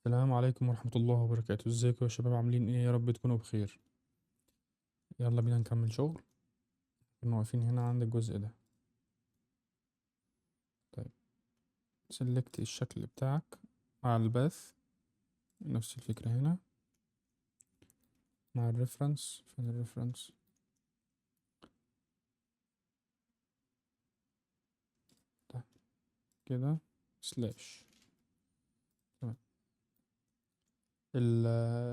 السلام عليكم ورحمة الله وبركاته. ازيكم يا شباب؟ عاملين ايه؟ يا رب تكونوا بخير. يلا بينا نكمل شغل. كنا واقفين هنا عند الجزء ده. طيب، سلكت الشكل بتاعك مع الباث، نفس الفكرة هنا مع الريفرنس. فين الريفرنس؟ ده كده سلاش. تمام.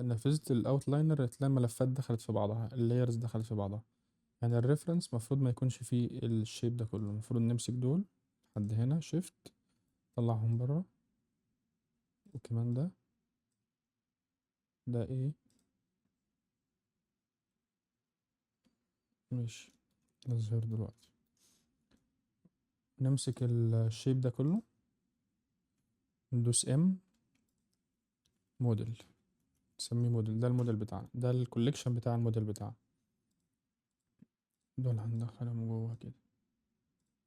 نفذت الاوتلاينر، هتلاقي الملفات دخلت في بعضها، اللايرز دخلت في بعضها. يعني الريفرنس المفروض ما يكونش فيه الشيب ده كله، المفروض نمسك دول لحد هنا شيفت، طلعهم بره. وكمان ده ايه؟ ماشي، نظهر دلوقتي. نمسك الشيب ده كله، ندوس ام، موديل، نسميه موديل. ده الموديل بتاعنا، ده الكوليكشن بتاع الموديل بتاعنا. دول هندخلهم جوه كده،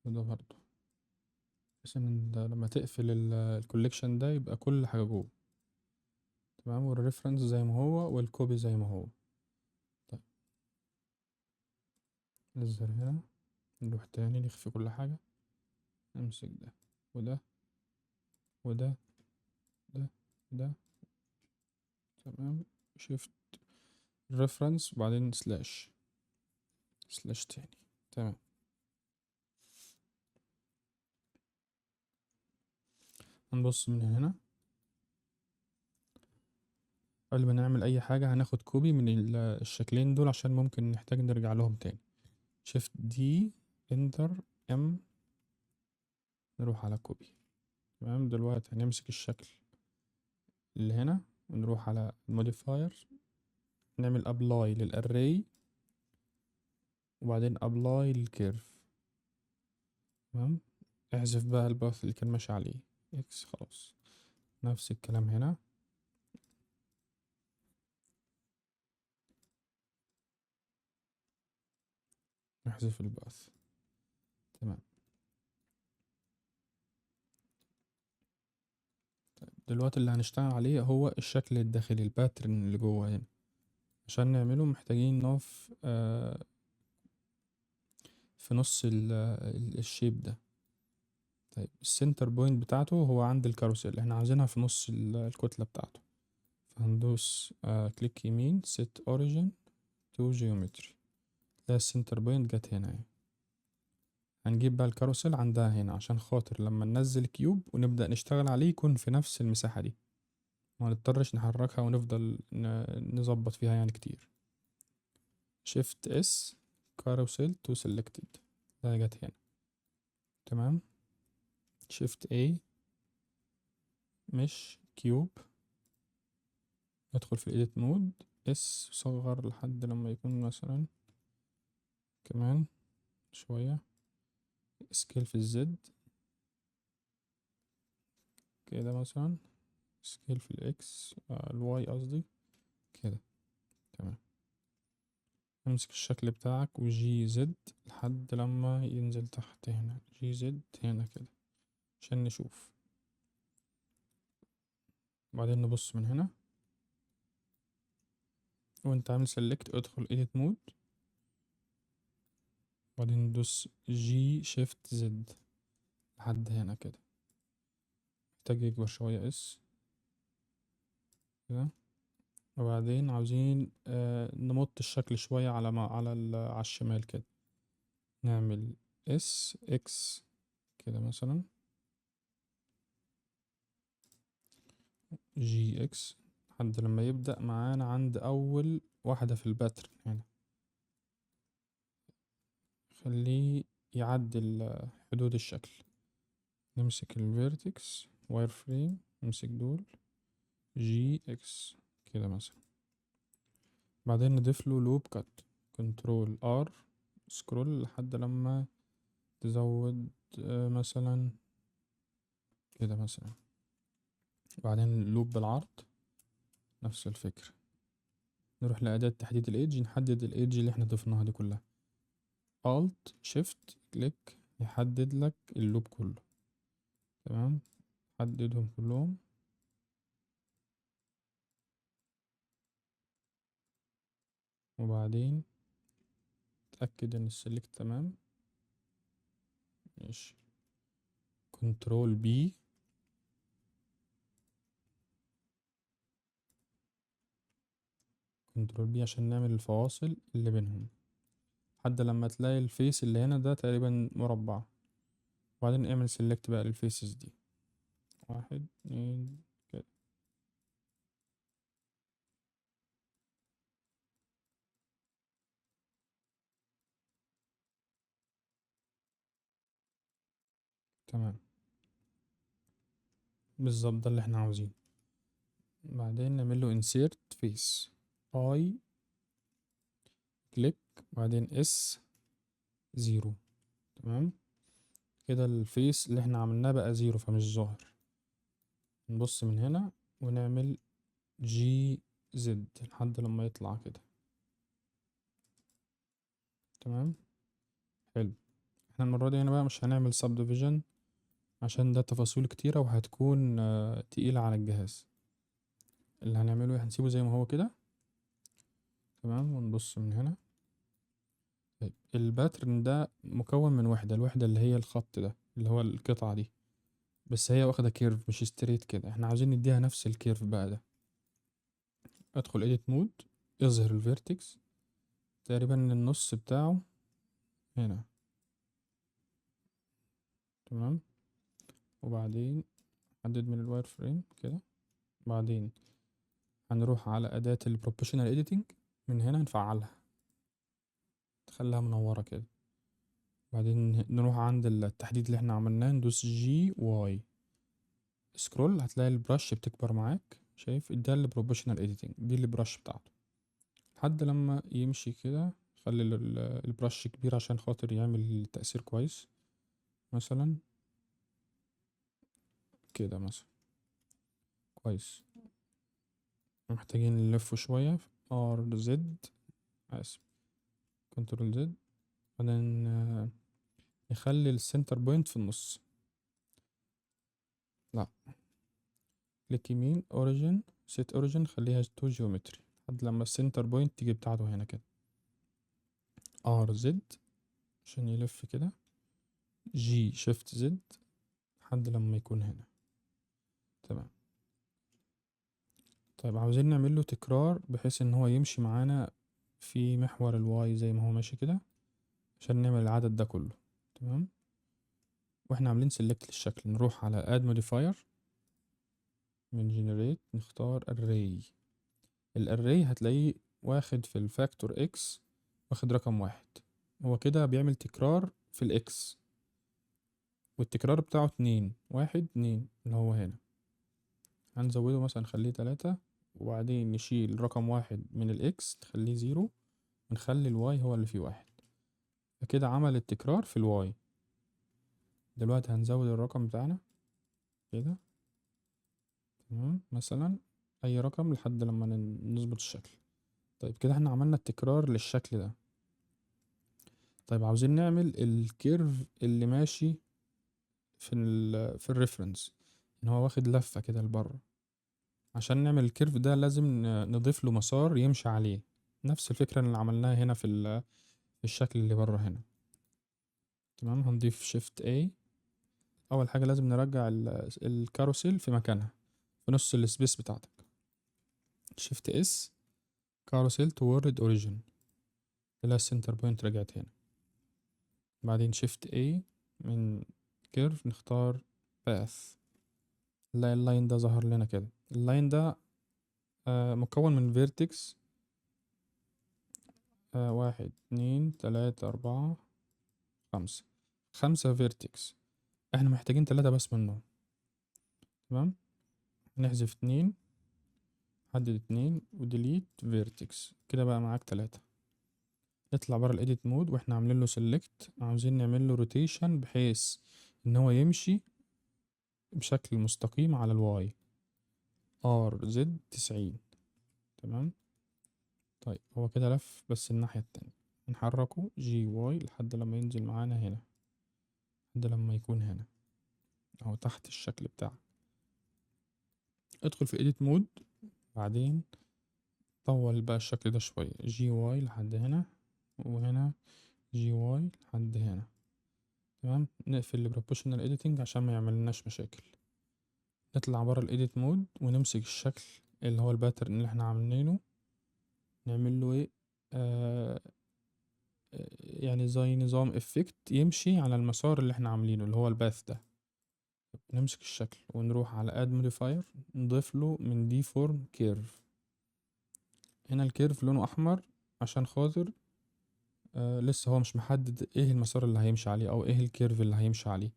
وده برضه، بس ان ده لما تقفل الكوليكشن ده يبقى كل حاجة جوه. تمام، والريفرنس زي ما هو والكوبي زي ما هو. طيب، نظهر هنا، نروح تاني نخفي كل حاجة، نمسك ده وده وده ده ده. تمام، شيفت ريفرنس وبعدين سلاش، سلاش تاني. تمام. هنبص من هنا، قبل ما نعمل اي حاجة هناخد كوبي من الشكلين دول عشان ممكن نحتاج نرجع لهم تاني. شيفت دي، انتر، ام، نروح على كوبي. تمام، دلوقتي هنمسك الشكل اللي هنا ونروح على الموديفاير، نعمل ابلاي للاري وبعدين ابلاي للكيرف. تمام، احذف بقى الباث اللي كان ماشي عليه اكس، خلاص. نفس الكلام هنا، نحذف الباث. تمام. دلوقتي اللي هنشتغل عليه هو الشكل الداخلي، الباترن اللي جوه هنا. عشان نعمله محتاجين نقف في نص الشيب ده. طيب، السنتر بوينت بتاعته هو عند الكاروسيل، احنا عاوزينها في نص الكتلة بتاعته. فهندوس كليك يمين، set origin to geometry. ده السنتر بوينت جت هنا اهي. هنجيب بقى الكاروسيل عندها هنا عشان خاطر لما ننزل كيوب ونبدأ نشتغل عليه يكون في نفس المساحة دي، ما نضطرش نحركها ونفضل نظبط فيها يعني كتير. shift s carousel to selected، ده جت هنا. تمام، shift a مش كيوب، ندخل في الايديت مود، اس صغر لحد لما يكون مثلا كمان شوية، سكيل في الزد كده مثلا، سكيل في الاكس الواي قصدي كده. تمام، امسك الشكل بتاعك وجي زد لحد لما ينزل تحت هنا، جي زد هنا كده عشان نشوف. بعدين نبص من هنا، وانت عامل سيلكت ادخل edit مود، وبعدين ندوس جي شيفت زد لحد هنا كده. محتاج يكبر شوية اس كده. وبعدين عاوزين نمط الشكل شوية على ما على الشمال كده، نعمل اس اكس كده مثلا، جي اكس لحد لما يبدأ معانا عند أول واحدة في الباترن هنا. خليه يعدل حدود الشكل. نمسك الفيرتكس واير فريم، نمسك دول جي اكس كده مثلا. بعدين نضيف له لوب كات، كنترول ار، سكرول لحد لما تزود مثلا كده مثلا. بعدين لوب بالعرض، نفس الفكرة. نروح لأداة تحديد الإيدج، نحدد الإيدج اللي احنا ضفناها دي كلها، Alt Shift كليك يحدد لك اللوب كله. تمام، حددهم كلهم. وبعدين اتأكد ان السلكت تمام. ماشي، كنترول بي، كنترول بي عشان نعمل الفواصل اللي بينهم لحد لما تلاقي الفيس اللي هنا ده تقريبا مربع. وبعدين اعمل سيلكت بقى للفيسز دي، 1 2 كده. تمام، بالظبط ده اللي احنا عاوزينه. بعدين نعمل له insert face، I كليك، بعدين اس 0. تمام كده الفيس اللي احنا عملناه بقى 0 فمش ظاهر. نبص من هنا ونعمل جي زد لحد لما يطلع كده. تمام، حلو. احنا المرة دي هنا بقى مش هنعمل subdivision عشان ده تفاصيل كتيرة وهتكون تقيلة على الجهاز. اللي هنعمله ايه، هنسيبه زي ما هو كده. تمام، ونبص من هنا. طيب الباترن ده مكون من وحدة، الوحدة اللي هي الخط ده اللي هو القطعة دي، بس هي واخدة كيرف مش ستريت كده. احنا عاوزين نديها نفس الكيرف بقى ده. ادخل edit mode، اظهر الفيرتكس تقريبا النص بتاعه هنا. تمام، وبعدين حدد من الواير فريم كده. بعدين هنروح على أداة البروبوشنال اديتنج، من هنا نفعلها تخليها منورة كده. بعدين نروح عند التحديد اللي احنا عملناه، ندوس جي واي سكرول، هتلاقي البرش بتكبر معاك. شايف ده البروبوشنال اديتنج، دي البرش بتاعته لحد لما يمشي كده. خلي البرش كبير عشان خاطر يعمل تأثير كويس. مثلا كده مثلا كويس. محتاجين نلفه شوية، ار زد، اسف كنترول زد. بعدين نخلي السنتر بوينت في النص. لا، كليك يمين اوريجين، سيت اوريجين، خليها تو جيومتري لحد لما السنتر بوينت تيجي بتاعته هنا كده. ار زد عشان يلف كده، جي شيفت زد لحد لما يكون هنا. تمام. طيب عاوزين نعمل له تكرار بحيث ان هو يمشي معانا في محور الواي زي ما هو ماشي كده عشان نعمل العدد ده كله. تمام، واحنا عاملين سيلكت للشكل نروح على اد موديفاير، من جنريت نختار array. الاري هتلاقيه واخد في الفاكتور اكس، واخد رقم 1. هو كده بيعمل تكرار في الاكس، والتكرار بتاعه 2 1 2 اللي هو هنا. هنزوده مثلا نخليه 3، وبعدين نشيل رقم 1 من الاكس نخليه 0، ونخلي الواي هو اللي فيه 1. فكده عمل التكرار في الواي. دلوقتي هنزود الرقم بتاعنا كده. تمام، مثلا اي رقم لحد لما نظبط الشكل. طيب كده احنا عملنا التكرار للشكل ده. طيب عاوزين نعمل الكيرف اللي ماشي في الريفرنس، ان هو واخد لفة كده لبره. عشان نعمل الكيرف ده لازم نضيف له مسار يمشي عليه، نفس الفكرة اللي عملناها هنا في الشكل اللي بره هنا. تمام، هنضيف شيفت A. اول حاجة لازم نرجع الكاروسيل في مكانها في نص السبيس بتاعتك. شيفت S، كاروسيل توورد اوريجين، تلاقي السنتر بوينت رجعت هنا. بعدين شيفت A، من كيرف نختار باث. نلاقي اللاين ده ظهر لنا كده. اللاين ده مكون من فيرتكس 1 2 3 4 5. 5 فيرتكس، احنا محتاجين 3 بس منهم. تمام، نحذف 2، حدد 2 وديليت فيرتكس كده بقى معاك 3. نطلع بره الايديت مود واحنا عاملين له سيلكت، عاوزين نعمل له روتيشن بحيث ان هو يمشي بشكل مستقيم على الواي، ار زد 90. تمام. طيب هو كده لف بس الناحية التانية، نحركه جي واي لحد لما ينزل معانا هنا، لحد لما يكون هنا اهو تحت الشكل بتاعك. ادخل في edit مود، بعدين طول بقى الشكل ده شوية، جي واي لحد هنا، وهنا جي واي لحد هنا. تمام، نقفل البروبوشنال اديتنج عشان ما يعملناش مشاكل. نطلع بره الايديت مود ونمسك الشكل اللي هو الباترن اللي احنا عاملينه، نعمل له ايه، يعني زي نظام افكت يمشي على المسار اللي احنا عاملينه اللي هو الباث ده. نمسك الشكل ونروح على اد موديفاير، نضيف له من دي فورم كيرف. هنا الكيرف لونه احمر عشان خاطر لسه هو مش محدد ايه المسار اللي هيمشي عليه او ايه الكيرف اللي هيمشي عليه.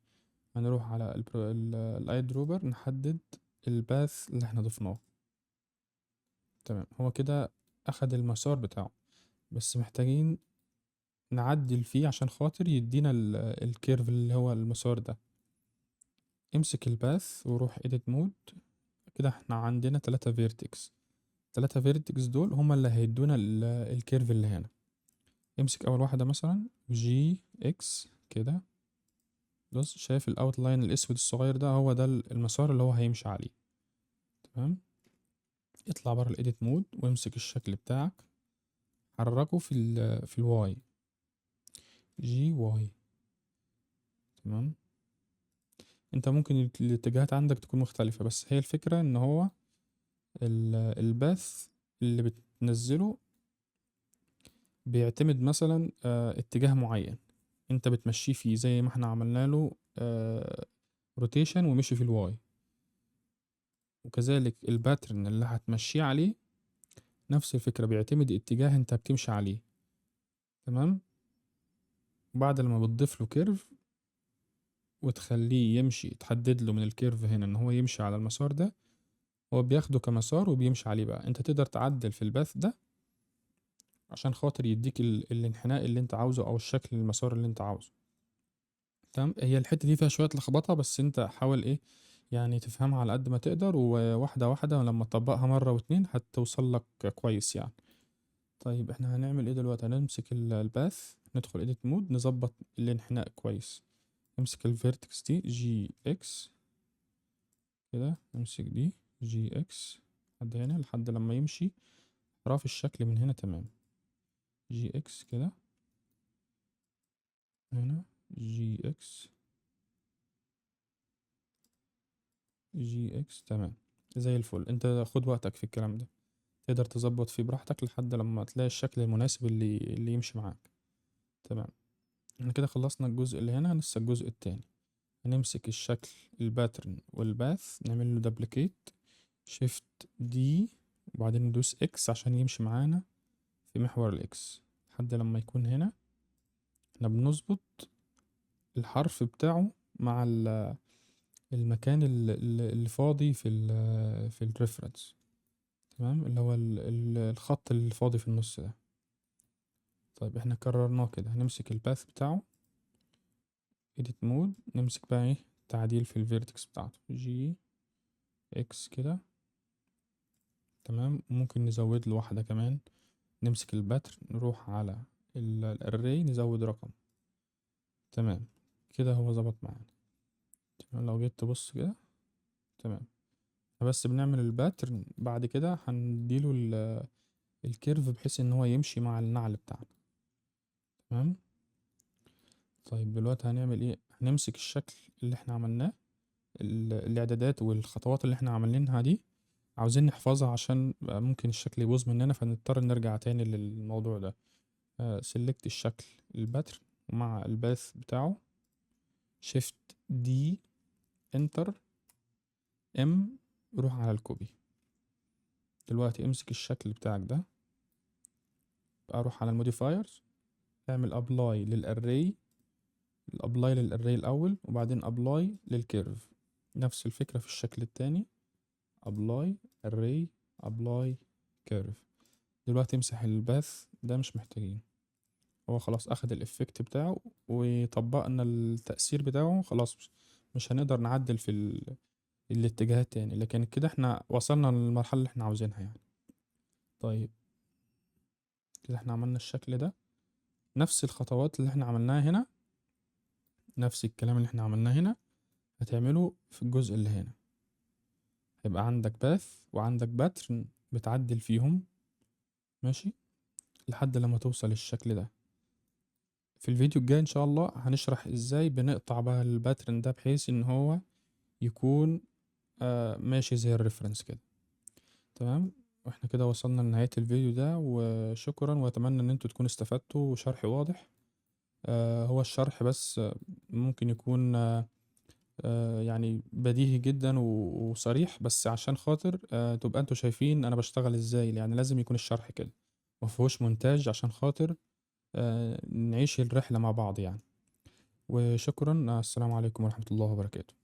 هنروح على الاي دروبر نحدد الباث اللي احنا ضفناه. تمام، هو كده اخد المسار بتاعه، بس محتاجين نعدل فيه عشان خاطر يدينا الكيرف اللي هو المسار ده. امسك الباث وروح edit مود. كده احنا عندنا 3 فيرتكس دول هما اللي هيدونا الكيرف اللي هنا. امسك اول واحدة مثلا جي اكس كده، بص شايف الاوتلاين الاسود الصغير ده، هو ده المسار اللي هو هيمشي عليه. تمام، اطلع بره الايديت مود وامسك الشكل بتاعك، حركه في الواي، جي واي. تمام، انت ممكن الاتجاهات عندك تكون مختلفة، بس هي الفكرة ان هو الباث اللي بتنزله بيعتمد مثلا اتجاه معين انت بتمشيه فيه، زي ما احنا عملنا له روتيشن ومشي في الواي، وكذلك الباترن اللي هتمشيه عليه نفس الفكرة، بيعتمد اتجاه انت بتمشي عليه. تمام، بعد لما بتضيف له كيرف وتخليه يمشي، تحدد له من الكيرف هنا ان هو يمشي على المسار ده، هو بياخده كمسار وبيمشي عليه. بقى انت تقدر تعدل في الباث ده عشان خاطر يديك الانحناء اللي انت عاوزه او الشكل المسار اللي انت عاوزه. تمام، هي الحتة دي فيها شوية لخبطة، بس انت حاول ايه يعني تفهمها على قد ما تقدر، وواحدة واحدة، ولما تطبقها مرة واتنين هتوصل لك كويس يعني. طيب احنا هنعمل ايه دلوقتي؟ هنمسك الباث، ندخل edit مود، نظبط الانحناء كويس. نمسك الفيرتكس دي جي اكس كده، نمسك دي جي اكس لحد هنا، لحد لما يمشي اطراف الشكل من هنا. تمام، جي اكس كده، هنا جي اكس، جي اكس. تمام، زي الفل. انت خد وقتك في الكلام ده، تقدر تظبط فيه براحتك لحد لما تلاقي الشكل المناسب اللي يمشي معاك. تمام، احنا كده خلصنا الجزء اللي هنا، لسه الجزء التاني. هنمسك الشكل الباترن والباث، نعمل له دبليكيت، شيفت دي، وبعدين ندوس اكس عشان يمشي معانا في محور الاكس لحد لما يكون هنا. احنا بنظبط الحرف بتاعه مع المكان اللي فاضي في الريفرنس. تمام، اللي هو الخط اللي فاضي في النص ده. طيب احنا كررناه كده، هنمسك الباث بتاعه edit مود، نمسك بقى ايه تعديل في الفيرتكس بتاعته جي اكس كده. تمام، ممكن نزود له واحدة كمان. نمسك الباترن، نروح على الاري، نزود رقم. تمام، كده هو ظبط معانا. تمام، لو جيت تبص كده. تمام، بس بنعمل الباترن بعد كده هنديله الكيرف بحيث ان هو يمشي مع النعل بتاعنا. تمام، طيب دلوقتي هنعمل ايه؟ هنمسك الشكل اللي احنا عملناه، الاعدادات والخطوات اللي احنا عاملينها دي عاوزين نحفظها عشان ممكن الشكل يبوظ مننا، فنضطر نرجع تاني للموضوع ده. سيلكت الشكل الباترن مع الباث بتاعه، شيفت دي، انتر، ام، روح على الكوبي. دلوقتي امسك الشكل بتاعك ده، اروح على الموديفايرز، اعمل ابلاي للاري، الابلاي للاري الاول، وبعدين ابلاي للكيرف. نفس الفكرة في الشكل التاني، ابلاي array، ابلاي كيرف. دلوقتي امسح الباث ده، مش محتاجين، هو خلاص اخد الافكت بتاعه وطبقنا التأثير بتاعه. خلاص مش هنقدر نعدل في الاتجاهات تاني، لكن كده احنا وصلنا للمرحلة اللي احنا عاوزينها يعني. طيب كده احنا عملنا الشكل ده، نفس الخطوات اللي احنا عملناها هنا، نفس الكلام اللي احنا عملناه هنا هتعمله في الجزء اللي هنا. هيبقى عندك باث وعندك باترن بتعدل فيهم، ماشي، لحد لما توصل للشكل ده. في الفيديو الجاي ان شاء الله هنشرح ازاي بنقطع بقى الباترن ده بحيث ان هو يكون ماشي زي الريفرنس كده. تمام. واحنا كده وصلنا لنهاية الفيديو ده، وشكرا، واتمنى ان انتوا تكونوا استفدتوا وشرح واضح. هو الشرح بس ممكن يكون يعني بديهي جدا وصريح، بس عشان خاطر تبقى انتوا شايفين انا بشتغل ازاي. يعني لازم يكون الشرح كده مفيهوش مونتاج عشان خاطر نعيش الرحلة مع بعض يعني. وشكرا، السلام عليكم ورحمة الله وبركاته.